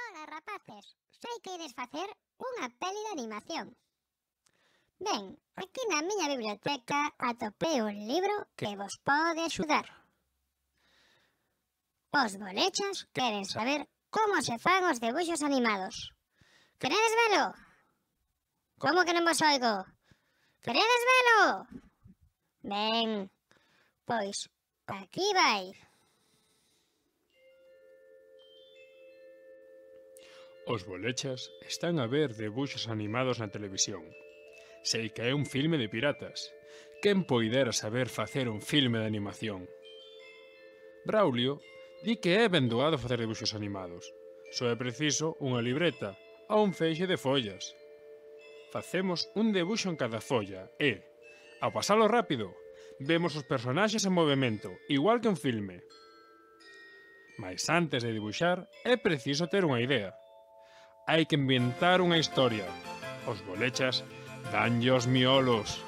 Ola, rapaces, sei que ides facer unha peli de animación. Ben, aquí na miña biblioteca atopei un libro que vos pode axudar. Os bolechas queren saber como se fan os debuxos animados. Queredes velo? Como que non vos oigo? Queredes velo? Ben, pois aquí vai. Os bolechas están a ver debuxos animados na televisión. Sei que é un filme de piratas. Quen poidera saber facer un filme de animación? Braulio di que é ben doado facer debuxos animados. Só é preciso unha libreta ou un feixe de follas. Facemos un debuxo en cada folla e, ao pasalo rápido, vemos os personaxes en movimento, igual que un filme. Mais antes de dibuxar, é preciso ter unha idea. Hai que inventar unha historia. Os bolechas danlle os miolos.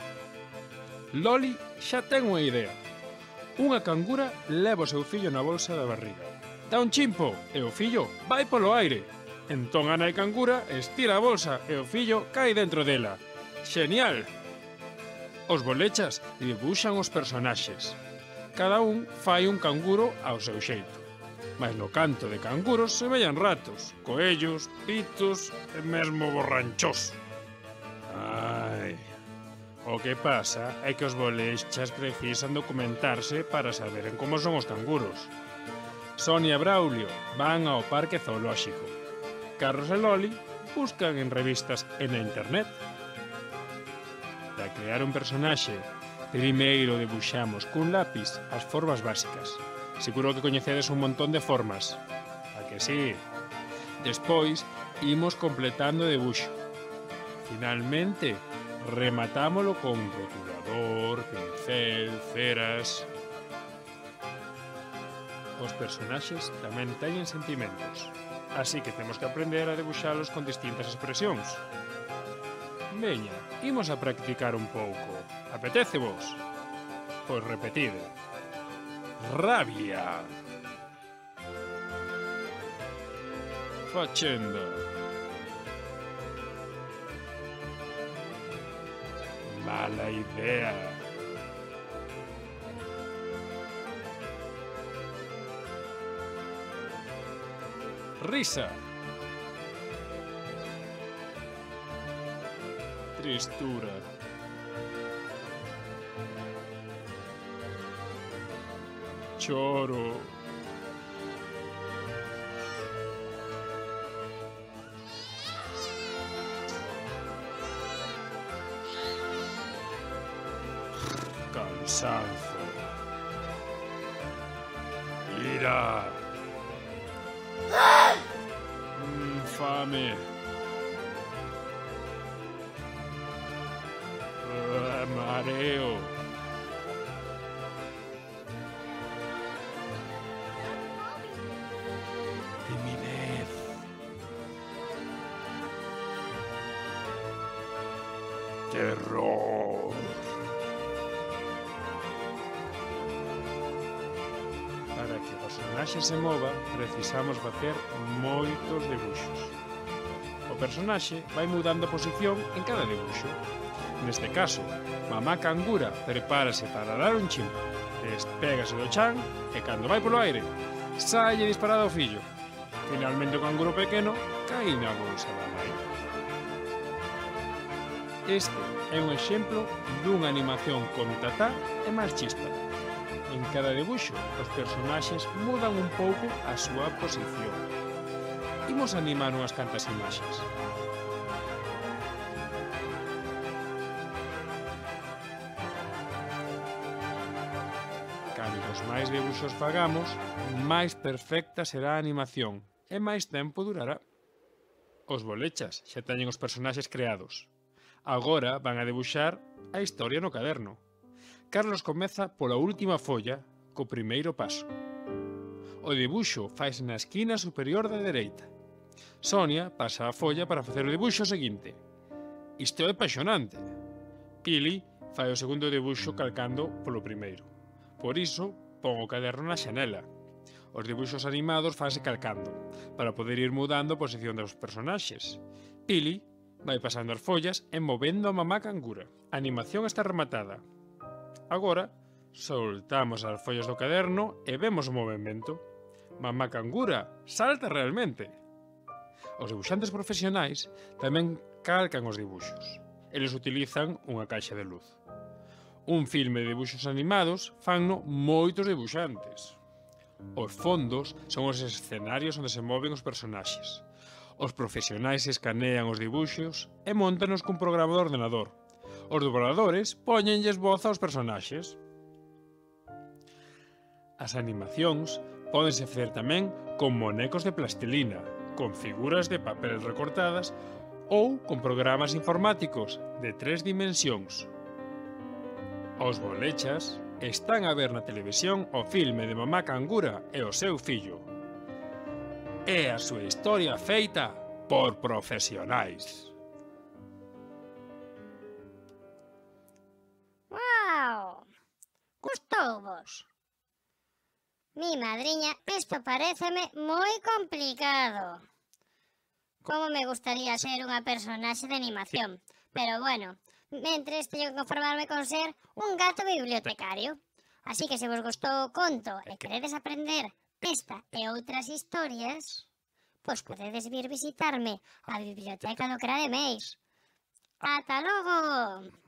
Loli xa ten unha idea. Unha cangura leva o seu fillo na bolsa da barriga. Dá un chimpo e o fillo vai polo aire. Entón a nai cangura estira a bolsa e o fillo cae dentro dela. Xenial! Os bolechas dibuxan os personaxes. Cada un fai un canguro ao seu xeito. Mas no canto de canguros se veían ratos, coellos, pitos e mesmo borranchos. Ai, o que pasa é que os bolechas precisan documentarse para saberen como son os canguros. Sonia e Braulio van ao parque zoolóxico. Carlos e Loli buscan en revistas e na internet. Para crear un personaxe, primeiro debuxamos cun lápis as formas básicas. Seguro que coñecedes un montón de formas. A que sí? Despois, imos completando o debuxo. Finalmente, rematámolo con rotulador, pincel, ceras... Os personaxes tamén teñen sentimentos, así que temos que aprender a debuxalos con distintas expresións. Veña, imos a practicar un pouco. Apetece vos? Pois repetide. Rabia. Facenda. Mala idea. Risa. Tristura. Choro. Cansanzo. Ira. Fame. Mareo. Timidez. Terror. Para que o personaxe se mova, precisamos facer moitos debuxos. O personaxe vai mudando a posición en cada debuxo. Neste caso, mamá cangura prepárase para dar un chimpo, despégase do chan e cando vai polo aire, salle disparado ao fillo. Finalmente o canguro pequeno cae na bolsa da nai. Este é un exemplo dunha animación con tatá e máis chispa. En cada debuxo, os personaxes mudan un pouco a súa posición. Imos animar unhas cantas imaxes. Cantos máis debuxos fagamos, máis perfecta será a animación e máis tempo durará. Os bolechas xa teñen os personaxes creados. Agora van a debuxar a historia no caderno. Carlos comeza pola última folla co primeiro paso. O debuxo faise na esquina superior da dereita. Sonia pasa a folla para facer o debuxo seguinte. Isto é apaixonante. Pili fai o segundo debuxo calcando polo primeiro. Por iso, pon o caderno na xanela. Os dibuixos animados fanse calcando, para poder ir mudando a posición dos personaxes. Pili vai pasando as follas e movendo a mamá cangura. A animación está rematada. Agora, soltamos as follas do caderno e vemos o movimento. Mamá cangura salta realmente. Os dibuixantes profesionais tamén calcan os dibuixos. Eles utilizan unha caixa de luz. Un filme de dibuixos animados fanno moitos dibuixantes. Os fondos son os escenarios onde se moven os personaxes. Os profesionais escanean os dibuixos e montanos cun programa de ordenador. Os dobladores póñenlles voz aos personaxes. As animacións pódense facer tamén con monecos de plastilina, con figuras de papel recortadas ou con programas informáticos de 3 dimensións. Os bolechas están a ver na televisión o filme de Mamá Cangura e o seu fillo. É a súa historia feita por profesionais. ¡Guau! Gustouvos? Mi madriña, isto paréceme moi complicado. Como me gustaría ser unha personaxe de animación. Pero bueno, mentres teño que conformarme con ser un gato bibliotecario. Así que se vos gustou o conto e queredes aprender esta e outras historias, pois podedes vir visitarme á biblioteca do Crademeis. Ata logo!